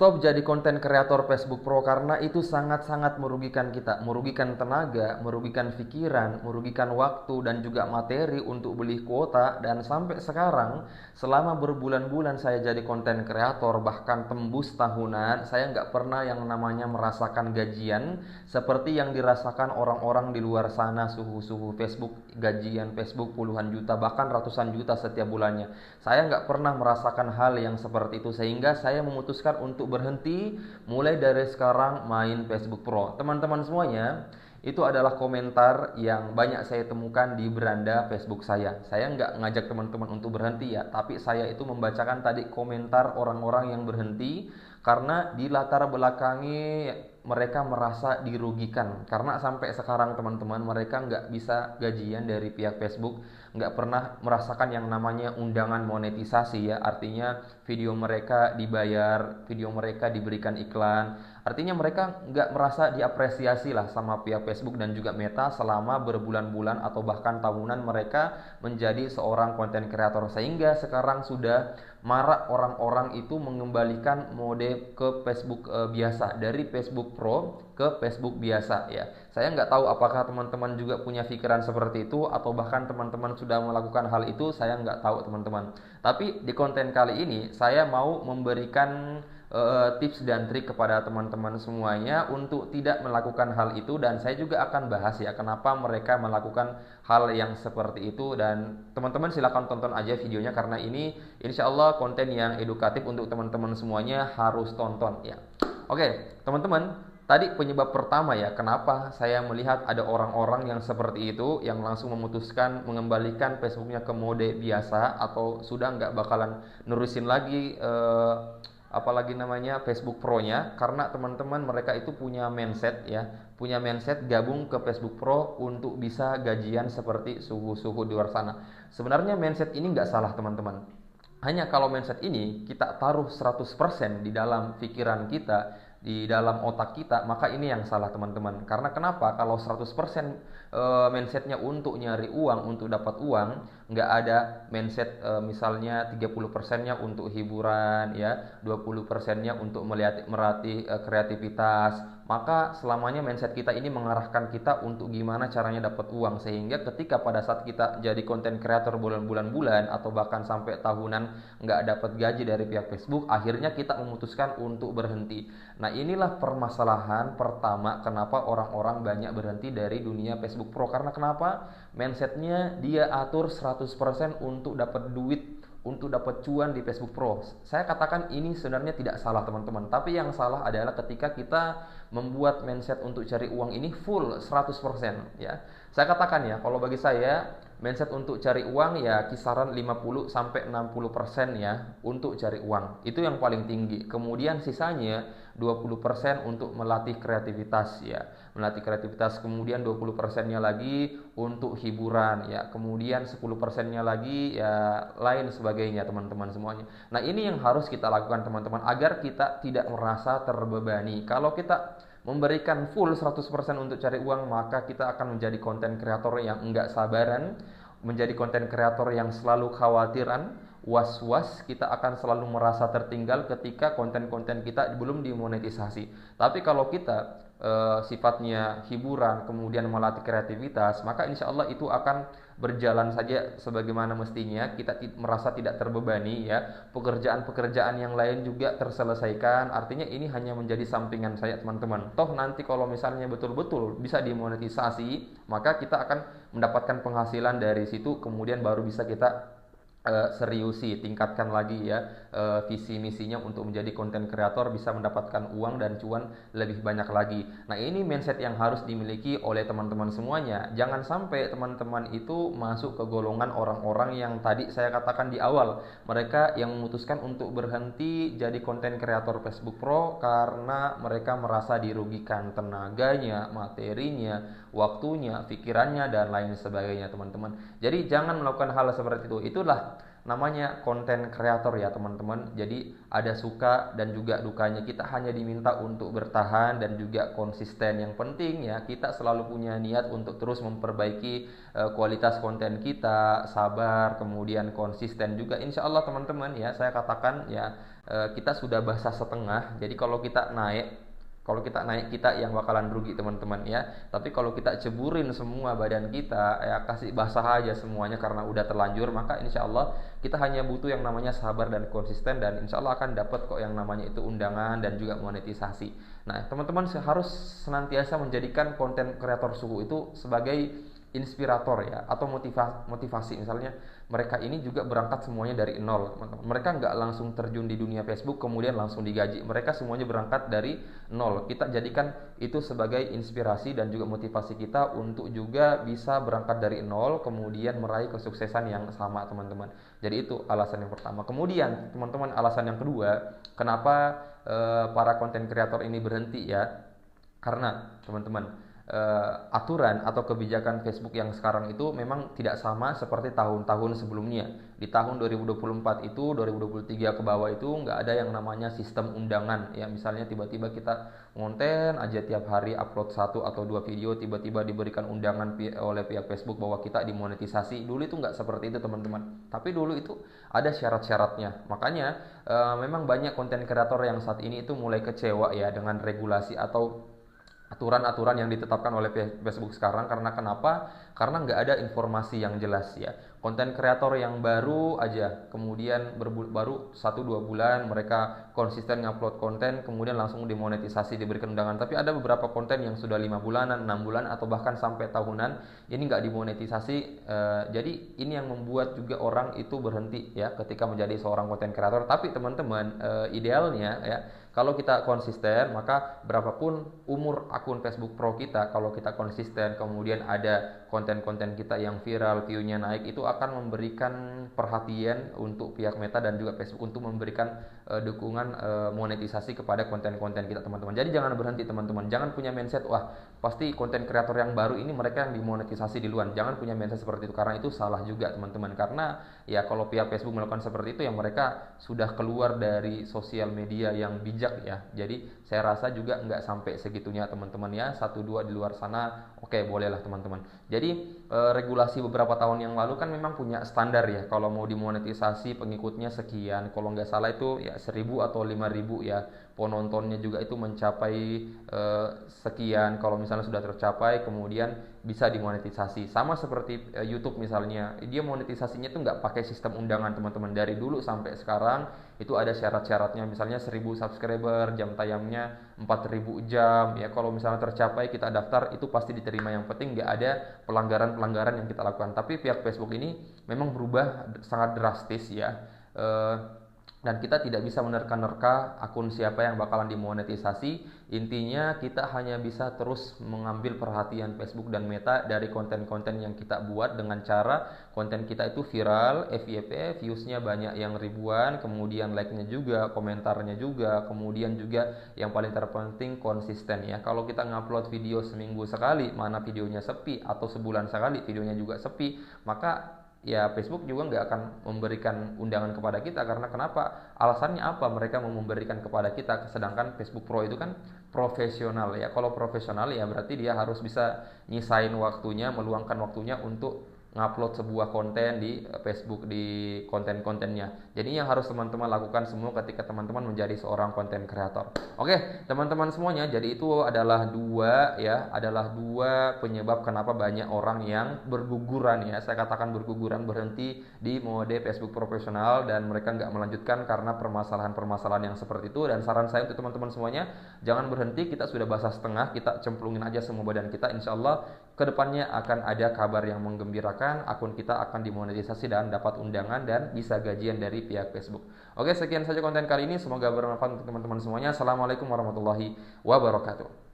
Stop jadi konten kreator Facebook Pro karena itu sangat-sangat merugikan kita, merugikan tenaga, merugikan pikiran, merugikan waktu dan juga materi untuk beli kuota. Dan sampai sekarang selama berbulan-bulan saya jadi konten kreator bahkan tembus tahunan, saya nggak pernah yang namanya merasakan gajian seperti yang dirasakan orang-orang di luar sana. Suhu-suhu Facebook, gajian Facebook puluhan juta bahkan ratusan juta setiap bulannya. Saya nggak pernah merasakan hal yang seperti itu sehingga saya memutuskan untuk berhenti mulai dari sekarang main Facebook Pro. Teman-teman semuanya, itu adalah komentar yang banyak saya temukan di beranda Facebook saya. Saya nggak ngajak teman-teman untuk berhenti ya, tapi saya itu membacakan tadi komentar orang-orang yang berhenti karena di latar belakangi mereka merasa dirugikan karena sampai sekarang teman-teman mereka nggak bisa gajian dari pihak Facebook, nggak pernah merasakan yang namanya undangan monetisasi ya, artinya video mereka dibayar, video mereka diberikan iklan, artinya mereka nggak merasa diapresiasi lah sama pihak Facebook dan juga Meta selama berbulan-bulan atau bahkan tahunan mereka menjadi seorang konten kreator, sehingga sekarang sudah marak orang-orang itu mengembalikan mode ke Facebook biasa, dari Facebook Pro ke Facebook biasa ya. Saya nggak tahu apakah teman-teman juga punya pikiran seperti itu atau bahkan teman-teman sudah melakukan hal itu, saya nggak tahu teman-teman. Tapi di konten kali ini saya mau memberikan tips dan trik kepada teman-teman semuanya untuk tidak melakukan hal itu, dan saya juga akan bahas ya kenapa mereka melakukan hal yang seperti itu. Dan teman-teman silakan tonton aja videonya karena ini insya Allah konten yang edukatif untuk teman-teman semuanya, harus tonton ya. Oke teman-teman, tadi penyebab pertama ya kenapa saya melihat ada orang-orang yang seperti itu yang langsung memutuskan mengembalikan Facebooknya ke mode biasa atau sudah nggak bakalan nerusin lagi apalagi namanya Facebook Pro-nya, karena teman-teman mereka itu punya mindset ya, punya mindset gabung ke Facebook Pro untuk bisa gajian seperti suhu-suhu di luar sana. Sebenarnya mindset ini nggak salah teman-teman. Hanya kalau mindset ini kita taruh 100% di dalam pikiran kita, di dalam otak kita, maka ini yang salah teman-teman. Karena kenapa? Kalau 100% mindsetnya untuk nyari uang, untuk dapat uang, nggak ada mindset misalnya 30%-nya untuk hiburan ya, 20%-nya untuk melatih kreativitas, maka selamanya mindset kita ini mengarahkan kita untuk gimana caranya dapat uang, sehingga ketika pada saat kita jadi konten kreator bulan-bulan atau bahkan sampai tahunan nggak dapat gaji dari pihak Facebook, akhirnya kita memutuskan untuk berhenti. Nah inilah permasalahan pertama kenapa orang-orang banyak berhenti dari dunia Facebook Pro. Karena kenapa? Mindsetnya dia atur 100% untuk dapat duit, untuk dapat cuan di Facebook Pro. Saya katakan ini sebenarnya tidak salah teman-teman, tapi yang salah adalah ketika kita membuat mindset untuk cari uang ini full 100% ya. Saya katakan ya, kalau bagi saya mindset untuk cari uang ya kisaran 50 sampai 60% ya untuk cari uang. Itu yang paling tinggi. Kemudian sisanya 20% untuk melatih kreativitas ya. Melatih kreativitas, kemudian 20%-nya lagi untuk hiburan ya. Kemudian 10%-nya lagi ya lain sebagainya teman-teman semuanya. Nah, ini yang harus kita lakukan teman-teman agar kita tidak merasa terbebani. Kalau kita memberikan full 100% untuk cari uang, maka kita akan menjadi konten kreator yang enggak sabaran, menjadi konten kreator yang selalu khawatiran, was-was, kita akan selalu merasa tertinggal ketika konten-konten kita belum dimonetisasi. Tapi kalau kita sifatnya hiburan, kemudian melatih kreativitas, maka insya Allah itu akan berjalan saja sebagaimana mestinya. Kita merasa tidak terbebani ya, pekerjaan-pekerjaan yang lain juga terselesaikan. Artinya ini hanya menjadi sampingan saya teman-teman. Toh nanti kalau misalnya betul-betul bisa dimonetisasi, maka kita akan mendapatkan penghasilan dari situ, kemudian baru bisa kita seriusi, tingkatkan lagi ya visi misinya untuk menjadi konten kreator, bisa mendapatkan uang dan cuan lebih banyak lagi. Nah ini mindset yang harus dimiliki oleh teman-teman semuanya. Jangan sampai teman-teman itu masuk ke golongan orang-orang yang tadi saya katakan di awal, mereka yang memutuskan untuk berhenti jadi konten kreator Facebook Pro karena mereka merasa dirugikan tenaganya, materinya, waktunya, pikirannya dan lain sebagainya teman-teman. Jadi jangan melakukan hal seperti itu. Itulah namanya konten kreator ya teman-teman. Jadi ada suka dan juga dukanya. Kita hanya diminta untuk bertahan dan juga konsisten. Yang penting ya kita selalu punya niat untuk terus memperbaiki kualitas konten kita, sabar, kemudian konsisten juga. Insya Allah teman-teman ya, saya katakan ya kita sudah basah setengah. Jadi kalau kita naik kita yang bakalan rugi teman-teman ya. Tapi kalau kita ceburin semua badan kita ya, kasih basah aja semuanya karena udah terlanjur, maka insya Allah kita hanya butuh yang namanya sabar dan konsisten, dan insya Allah akan dapat kok yang namanya itu undangan dan juga monetisasi. Nah teman-teman harus senantiasa menjadikan konten kreator suhu itu sebagai inspirator ya, atau motivasi. Misalnya mereka ini juga berangkat semuanya dari nol teman-teman. Mereka nggak langsung terjun di dunia Facebook kemudian langsung digaji. Mereka semuanya berangkat dari nol. Kita jadikan itu sebagai inspirasi dan juga motivasi kita untuk juga bisa berangkat dari nol kemudian meraih kesuksesan yang sama teman-teman. Jadi itu alasan yang pertama. Kemudian teman-teman, alasan yang kedua kenapa para konten kreator ini berhenti ya, karena teman-teman aturan atau kebijakan Facebook yang sekarang itu memang tidak sama seperti tahun-tahun sebelumnya. Di tahun 2024 itu, 2023 ke bawah itu nggak ada yang namanya sistem undangan ya. Misalnya tiba-tiba kita ngonten aja tiap hari upload 1 atau 2 video, tiba-tiba diberikan undangan oleh pihak Facebook bahwa kita dimonetisasi. Dulu itu nggak seperti itu teman-teman. Tapi dulu itu ada syarat-syaratnya. Makanya memang banyak konten kreator yang saat ini itu mulai kecewa ya dengan regulasi atau aturan-aturan yang ditetapkan oleh Facebook sekarang. Karena kenapa? Karena nggak ada informasi yang jelas ya. Konten kreator yang baru aja kemudian baru 1-2 bulan mereka konsisten ngupload konten kemudian langsung dimonetisasi, diberikan undangan. Tapi ada beberapa konten yang sudah 5 bulanan, 6 bulan atau bahkan sampai tahunan ini nggak dimonetisasi. Jadi ini yang membuat juga orang itu berhenti ya ketika menjadi seorang konten kreator. Tapi teman-teman, idealnya ya kalau kita konsisten, maka berapapun umur akun Facebook Pro kita, kalau kita konsisten kemudian ada konten-konten kita yang viral, view-nya naik, itu akan memberikan perhatian untuk pihak Meta dan juga Facebook untuk memberikan dukungan monetisasi kepada konten-konten kita teman-teman. Jadi jangan berhenti teman-teman, jangan punya mindset wah pasti konten kreator yang baru ini mereka yang dimonetisasi duluan. Jangan punya mindset seperti itu karena itu salah juga teman-teman. Karena ya kalau pihak Facebook melakukan seperti itu ya mereka sudah keluar dari sosial media yang bijak ya. Jadi saya rasa juga nggak sampai segitunya teman-teman ya. 1-2 di luar sana oke, bolehlah teman-teman. Jadi regulasi beberapa tahun yang lalu kan memang punya standar ya. Kalau mau dimonetisasi pengikutnya sekian, kalau nggak salah itu ya 1.000 atau 5.000 ya. Penontonnya juga itu mencapai sekian. Kalau misalnya sudah tercapai kemudian bisa dimonetisasi. Sama seperti YouTube misalnya, dia monetisasinya itu nggak pakai sistem undangan teman-teman. Dari dulu sampai sekarang itu ada syarat-syaratnya. Misalnya 1.000 subscriber, jam tayangnya 4.000 jam ya. Kalau misalnya tercapai kita daftar, itu pasti diterima. Yang penting nggak ada pelanggaran-pelanggaran yang kita lakukan. Tapi pihak Facebook ini memang berubah sangat drastis ya. Dan kita tidak bisa menerka-nerka akun siapa yang bakalan dimonetisasi. Intinya kita hanya bisa terus mengambil perhatian Facebook dan Meta dari konten-konten yang kita buat dengan cara konten kita itu viral, FYP, viewsnya banyak yang ribuan, kemudian like-nya juga, komentarnya juga, kemudian juga yang paling terpenting konsisten ya. Kalau kita ngupload video seminggu sekali, mana videonya sepi, atau sebulan sekali videonya juga sepi, maka ya Facebook juga nggak akan memberikan undangan kepada kita. Karena kenapa? Alasannya apa mereka mau memberikan kepada kita? Sedangkan Facebook Pro itu kan profesional ya. Kalau profesional ya berarti dia harus bisa nyisain waktunya, meluangkan waktunya untuk ngupload sebuah konten di Facebook, di konten-kontennya. Jadi yang harus teman-teman lakukan semua ketika teman-teman menjadi seorang konten kreator. Oke, teman-teman semuanya, jadi itu adalah dua penyebab kenapa banyak orang yang berguguran ya. Saya katakan berguguran, berhenti di mode Facebook profesional dan mereka nggak melanjutkan karena permasalahan-permasalahan yang seperti itu. Dan saran saya untuk teman-teman semuanya, jangan berhenti. Kita sudah basah setengah, kita cemplungin aja semua badan kita. Insya Allah kedepannya akan ada kabar yang menggembirakan, akun kita akan dimonetisasi dan dapat undangan dan bisa gajian dari pihak Facebook. Oke, sekian saja konten kali ini, semoga bermanfaat untuk teman-teman semuanya. Assalamualaikum warahmatullahi wabarakatuh.